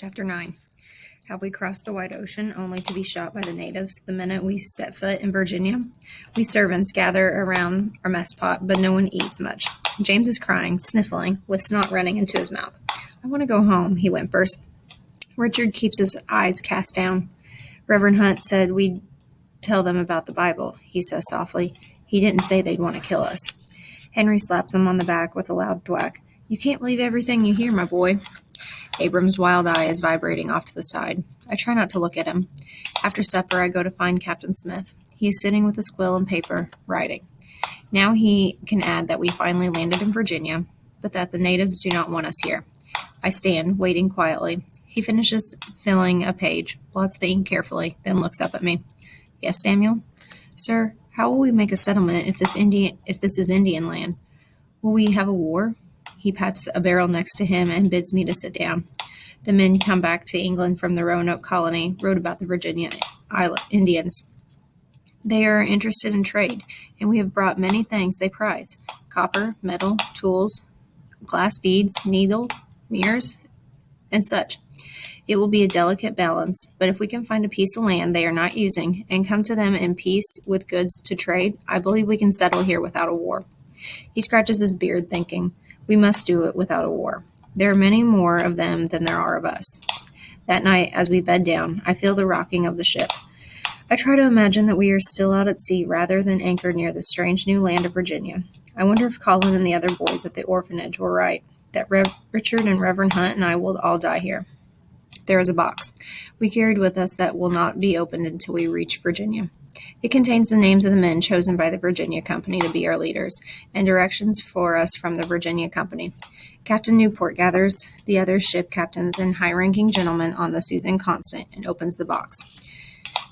Chapter 9. Have we crossed the wide ocean only to be shot by the natives the minute we set foot in Virginia? We servants gather around our mess pot, but no one eats much. James is crying, sniffling, with snot running into his mouth. I want to go home, he whimpers. Richard keeps his eyes cast down. Reverend Hunt said we'd tell them about the Bible, he says softly. He didn't say they'd want to kill us. Henry slaps him on the back with a loud thwack. You can't believe everything you hear, my boy. Abram's wild eye is vibrating off to the side. I try not to look at him. After supper, I go to find Captain Smith. He is sitting with his quill and paper, writing. Now he can add that we finally landed in Virginia, but that the natives do not want us here. I stand, waiting quietly. He finishes filling a page, blots the ink carefully, then looks up at me. Yes, Samuel? Sir, how will we make a settlement if this is Indian land? Will we have a war? He pats a barrel next to him and bids me to sit down. The men come back to England from the Roanoke colony, wrote about the Virginia Indians. They are interested in trade, and we have brought many things they prize: copper, metal, tools, glass beads, needles, mirrors, and such. It will be a delicate balance, but if we can find a piece of land they are not using and come to them in peace with goods to trade, I believe we can settle here without a war. He scratches his beard, thinking, we must do it without a war. There are many more of them than there are of us. That night, as we bed down, I feel the rocking of the ship. I try to imagine that we are still out at sea rather than anchored near the strange new land of Virginia. I wonder if Colin and the other boys at the orphanage were right, that Richard and Reverend Hunt and I will all die here. There is a box we carried with us that will not be opened until we reach Virginia. It contains the names of the men chosen by the Virginia Company to be our leaders, and directions for us from the Virginia Company. Captain Newport gathers the other ship captains and high-ranking gentlemen on the Susan Constant and opens the box.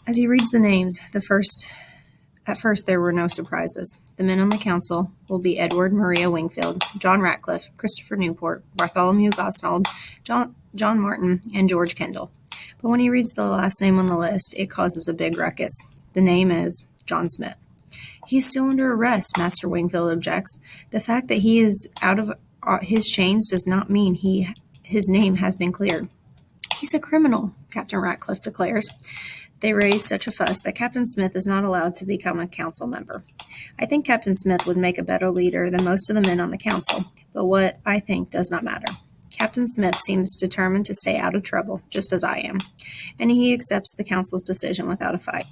As he reads the names, at first there were no surprises. The men on the council will be Edward Maria Wingfield, John Ratcliffe, Christopher Newport, Bartholomew Gosnold, John Martin, and George Kendall. But when he reads the last name on the list, it causes a big ruckus. The name is John Smith. He is still under arrest, Master Wingfield objects. The fact that he is out of his chains does not mean his name has been cleared. He's a criminal, Captain Ratcliffe declares. They raise such a fuss that Captain Smith is not allowed to become a council member. I think Captain Smith would make a better leader than most of the men on the council, but what I think does not matter. Captain Smith seems determined to stay out of trouble, just as I am, and he accepts the council's decision without a fight.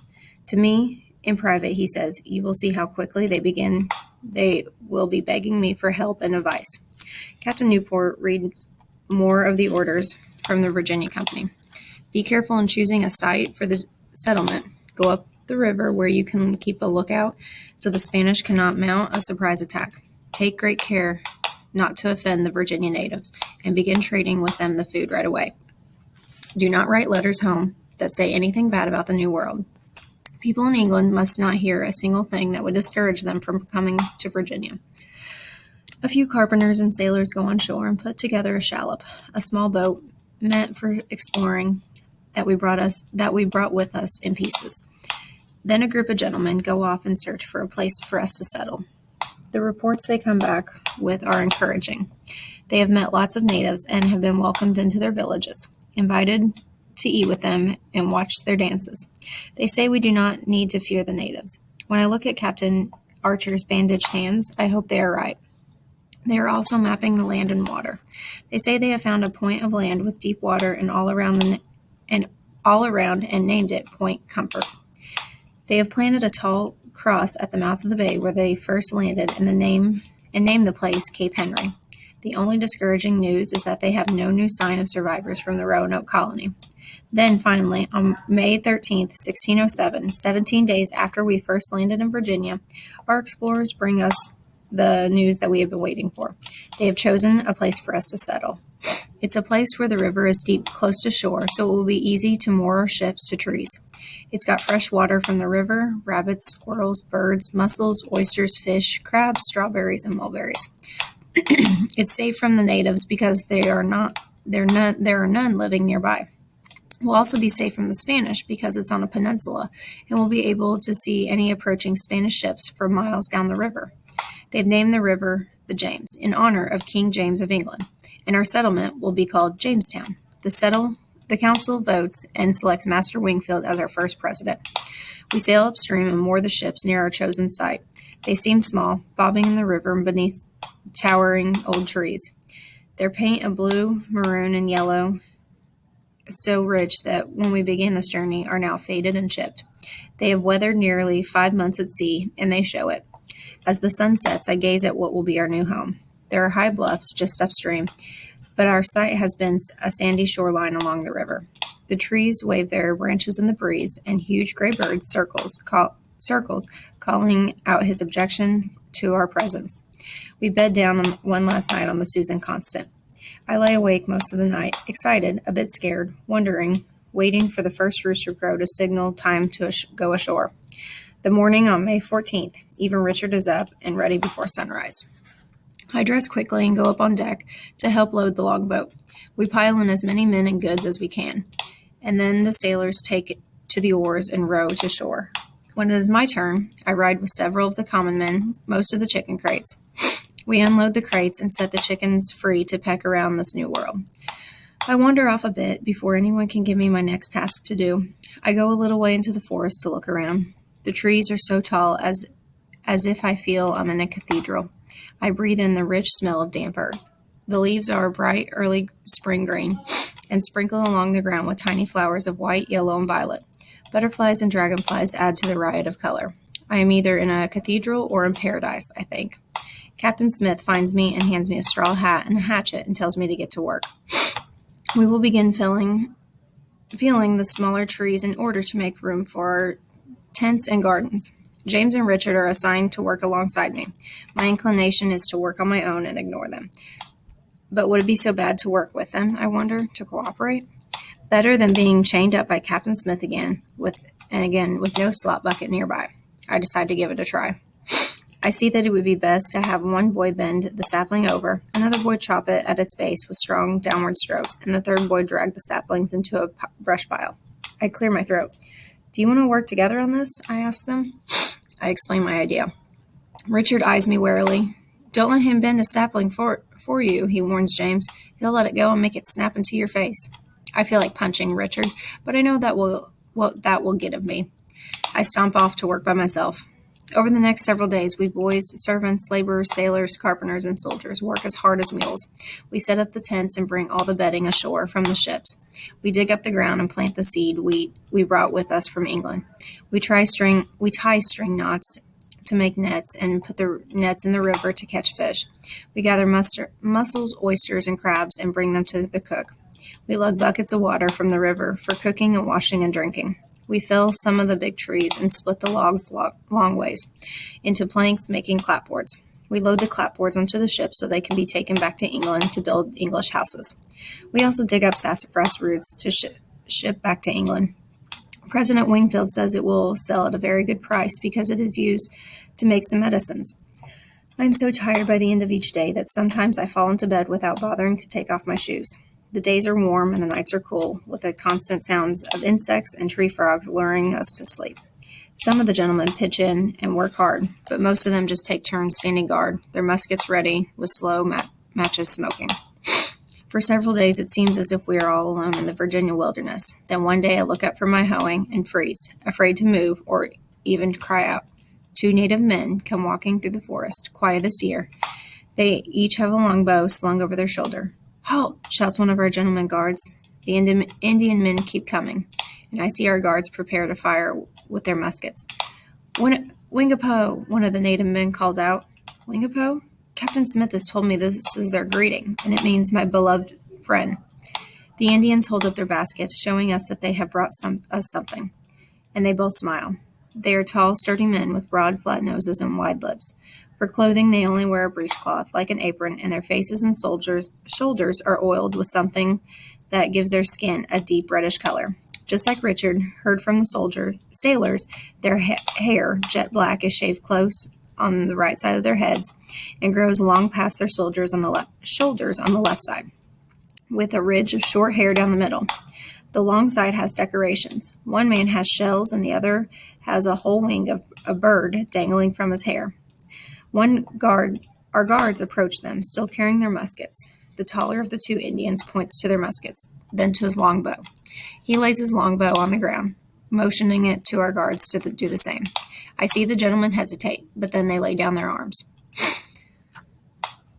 To me, in private, he says, you will see how quickly they will be begging me for help and advice. Captain Newport reads more of the orders from the Virginia Company. Be careful in choosing a site for the settlement. Go up the river where you can keep a lookout so the Spanish cannot mount a surprise attack. Take great care not to offend the Virginia natives and begin trading with them the food right away. Do not write letters home that say anything bad about the New World. People in England must not hear a single thing that would discourage them from coming to Virginia. A few carpenters and sailors go on shore and put together a shallop, a small boat meant for exploring that we brought with us in pieces. Then a group of gentlemen go off in search for a place for us to settle. The reports they come back with are encouraging. They have met lots of natives and have been welcomed into their villages, invited to eat with them and watch their dances. They say we do not need to fear the natives. When I look at Captain Archer's bandaged hands, I hope they are right. They are also mapping the land and water. They say they have found a point of land with deep water and all around and named it Point Comfort. They have planted a tall cross at the mouth of the bay where they first landed and named the place Cape Henry. The only discouraging news is that they have no new sign of survivors from the Roanoke colony. Then, finally, on May 13th, 1607, 17 days after we first landed in Virginia, our explorers bring us the news that we have been waiting for. They have chosen a place for us to settle. It's a place where the river is deep, close to shore, so it will be easy to moor our ships to trees. It's got fresh water from the river, rabbits, squirrels, birds, mussels, oysters, fish, crabs, strawberries, and mulberries. It's safe from the natives because there are none living nearby. We'll also be safe from the Spanish because it's on a peninsula, and we'll be able to see any approaching Spanish ships for miles down the river. They've named the river the James in honor of King James of England, and our settlement will be called Jamestown. The The council votes and selects Master Wingfield as our first president. We sail upstream and moor the ships near our chosen site. They seem small, bobbing in the river beneath towering old trees. Their paint of blue, maroon, and yellow so rich that when we began this journey are now faded and chipped. They have weathered nearly 5 months at sea, and they show it. As the sun sets, I gaze at what will be our new home. There are high bluffs just upstream, but our site has been a sandy shoreline along the river. The trees wave their branches in the breeze, and huge gray birds circles, calling out his objection to our presence. We bed down one last night on the Susan Constant. I lay awake most of the night, excited, a bit scared, wondering, waiting for the first rooster crow to signal time to go ashore. The morning on May 14th, even Richard is up and ready before sunrise. I dress quickly and go up on deck to help load the longboat. We pile in as many men and goods as we can, and then the sailors take to the oars and row to shore. When it is my turn, I ride with several of the common men, most of the chicken crates. We unload the crates and set the chickens free to peck around this new world. I wander off a bit before anyone can give me my next task to do. I go a little way into the forest to look around. The trees are so tall as if I feel I'm in a cathedral. I breathe in the rich smell of damp earth. The leaves are bright early spring green and sprinkle along the ground with tiny flowers of white, yellow, and violet. Butterflies and dragonflies add to the riot of color. I am either in a cathedral or in paradise, I think. Captain Smith finds me and hands me a straw hat and a hatchet and tells me to get to work. We will begin felling the smaller trees in order to make room for our tents and gardens. James and Richard are assigned to work alongside me. My inclination is to work on my own and ignore them. But would it be so bad to work with them, I wonder, to cooperate? Better than being chained up by Captain Smith again with no slop bucket nearby. I decide to give it a try. I see that it would be best to have one boy bend the sapling over, another boy chop it at its base with strong downward strokes, and the third boy drag the saplings into a brush pile. I clear my throat. Do you want to work together on this? I ask them. I explain my idea. Richard eyes me warily. Don't let him bend a sapling for you, he warns James. He'll let it go and make it snap into your face. I feel like punching Richard, but I know what that will get of me. I stomp off to work by myself. Over the next several days, we boys, servants, laborers, sailors, carpenters, and soldiers work as hard as mules. We set up the tents and bring all the bedding ashore from the ships. We dig up the ground and plant the seed we brought with us from England. We tie string knots to make nets and put the nets in the river to catch fish. We gather mussels, oysters, and crabs and bring them to the cook. We lug buckets of water from the river for cooking and washing and drinking. We fell some of the big trees and split the logs long ways into planks, making clapboards. We load the clapboards onto the ship so they can be taken back to England to build English houses. We also dig up sassafras roots to ship back to England. President Wingfield says it will sell at a very good price because it is used to make some medicines. I am so tired by the end of each day that sometimes I fall into bed without bothering to take off my shoes. The days are warm and the nights are cool, with the constant sounds of insects and tree frogs luring us to sleep. Some of the gentlemen pitch in and work hard, but most of them just take turns standing guard, their muskets ready, with slow matches smoking. For several days it seems as if we are all alone in the Virginia wilderness. Then one day I look up from my hoeing and freeze, afraid to move or even cry out. 2 native men come walking through the forest, quiet as deer. They each have a long bow slung over their shoulder. "Halt!" shouts one of our gentlemen guards. The Indian men keep coming, and I see our guards prepare to fire with their muskets. "Wingapo!" one of the native men calls out. "Wingapo? Captain Smith has told me this is their greeting, and it means my beloved friend." The Indians hold up their baskets, showing us that they have brought us something, and they both smile. They are tall, sturdy men with broad, flat noses and wide lips. For clothing, they only wear a breechcloth, like an apron, and their faces and shoulders are oiled with something that gives their skin a deep reddish color. Just like Richard heard from the sailors, their hair, jet black, is shaved close on the right side of their heads and grows long past their shoulders on the left side, with a ridge of short hair down the middle. The long side has decorations. One man has shells, and the other has a whole wing of a bird dangling from his hair. Our guards approach them, still carrying their muskets. The taller of the two Indians points to their muskets, then to his long bow. He lays his long bow on the ground, motioning it to our guards to do the same. I see the gentlemen hesitate, but then they lay down their arms.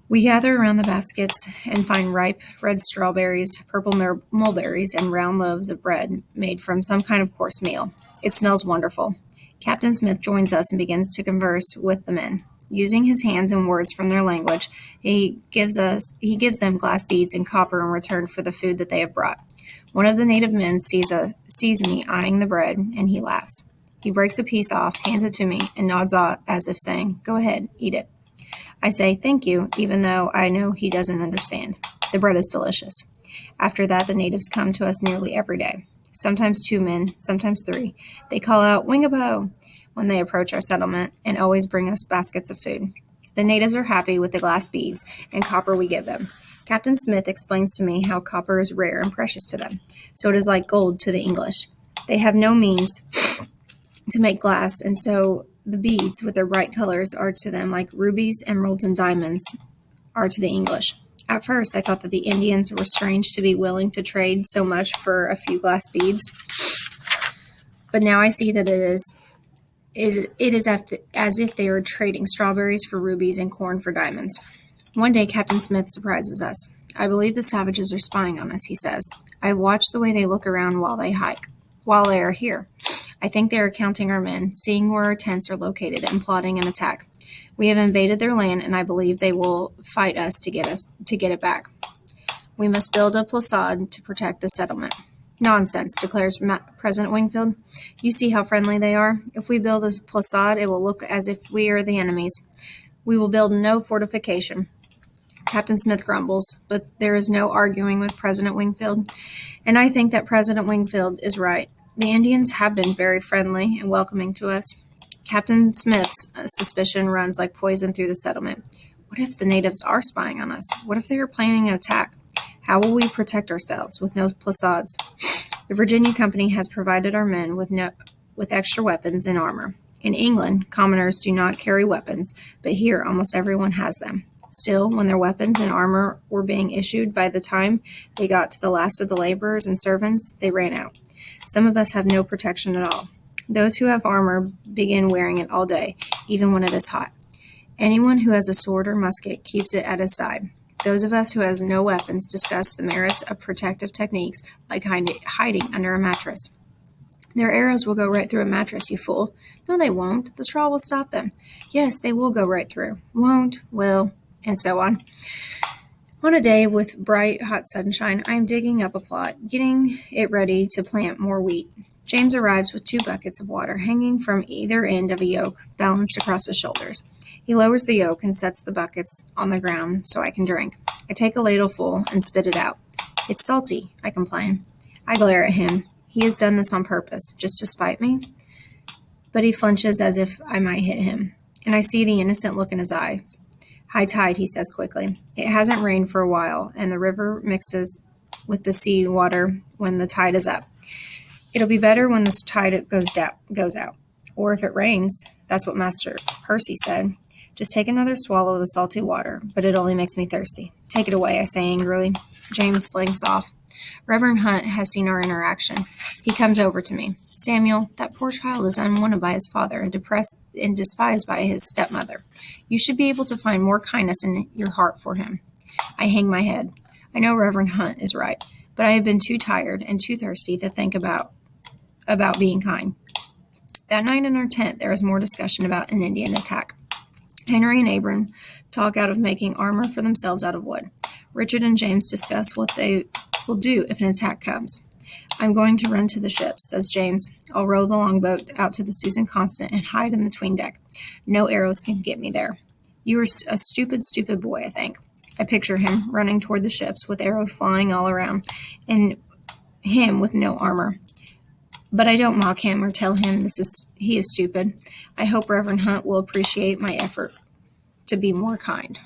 We gather around the baskets and find ripe red strawberries, purple mulberries, and round loaves of bread made from some kind of coarse meal. It smells wonderful. Captain Smith joins us and begins to converse with the men. Using his hands and words from their language, he gives them glass beads and copper in return for the food that they have brought. One of the native men sees me eyeing the bread, and he laughs. He breaks a piece off, hands it to me, and nods off as if saying, "Go ahead, eat it." I say, "Thank you," even though I know he doesn't understand. The bread is delicious. After that, the natives come to us nearly every day. Sometimes 2 men, sometimes 3. They call out, "Wingabo," when they approach our settlement, and always bring us baskets of food. The natives are happy with the glass beads and copper we give them. Captain Smith explains to me how copper is rare and precious to them, so it is like gold to the English. They have no means to make glass, and so the beads with their bright colors are to them like rubies, emeralds, and diamonds are to the English. At first, I thought that the Indians were strange to be willing to trade so much for a few glass beads, but now I see that it is as if they are trading strawberries for rubies and corn for diamonds. One day, Captain Smith surprises us. "I believe the savages are spying on us," he says. "I watch the way they look around while they are here. I think they are counting our men, seeing where our tents are located, and plotting an attack. We have invaded their land, and I believe they will fight us to get it back. We must build a palisade to protect the settlement." "Nonsense," declares President Wingfield. "You see how friendly they are. If we build a palisade, it will look as if we are the enemies. We will build no fortification." Captain Smith grumbles, but there is no arguing with President Wingfield, and I think that President Wingfield is right. The Indians have been very friendly and welcoming to us. Captain Smith's suspicion runs like poison through the settlement. What if the natives are spying on us? What if they are planning an attack? How will we protect ourselves with no palisades? The Virginia Company has provided our men with extra weapons and armor. In England, commoners do not carry weapons, but here almost everyone has them. Still, when their weapons and armor were being issued, by the time they got to the last of the laborers and servants, they ran out. Some of us have no protection at all. Those who have armor begin wearing it all day, even when it is hot. Anyone who has a sword or musket keeps it at his side. Those of us who have no weapons discuss the merits of protective techniques like hiding under a mattress. "Their arrows will go right through a mattress, you fool." "No, they won't. The straw will stop them." "Yes, they will go right through." "Won't." "Will." And so on. On a day with bright, hot sunshine, I am digging up a plot, getting it ready to plant more wheat. James arrives with 2 buckets of water hanging from either end of a yoke balanced across his shoulders. He lowers the yoke and sets the buckets on the ground so I can drink. I take a ladleful and spit it out. "It's salty," I complain. I glare at him. He has done this on purpose, just to spite me. But he flinches as if I might hit him, and I see the innocent look in his eyes. "High tide," he says quickly. "It hasn't rained for a while, and the river mixes with the sea water when the tide is up. It'll be better when the tide goes out. Or if it rains, that's what Master Percy said. Just take another swallow of the salty water, but it only makes me thirsty." "Take it away," I say angrily. James slinks off. Reverend Hunt has seen our interaction. He comes over to me. "Samuel, that poor child is unwanted by his father and depressed and despised by his stepmother. You should be able to find more kindness in your heart for him." I hang my head. I know Reverend Hunt is right, but I have been too tired and too thirsty to think about being kind. That night in our tent, there is more discussion about an Indian attack. Henry and Abram talk out of making armor for themselves out of wood. Richard and James discuss what they will do if an attack comes. "I'm going to run to the ship," says James. "I'll row the longboat out to the Susan Constant and hide in the 'tween deck. No arrows can get me there." "You are a stupid, stupid boy," I think. I picture him running toward the ships with arrows flying all around, and him with no armor. But I don't mock him or tell him he is stupid. I hope Reverend Hunt will appreciate my effort to be more kind.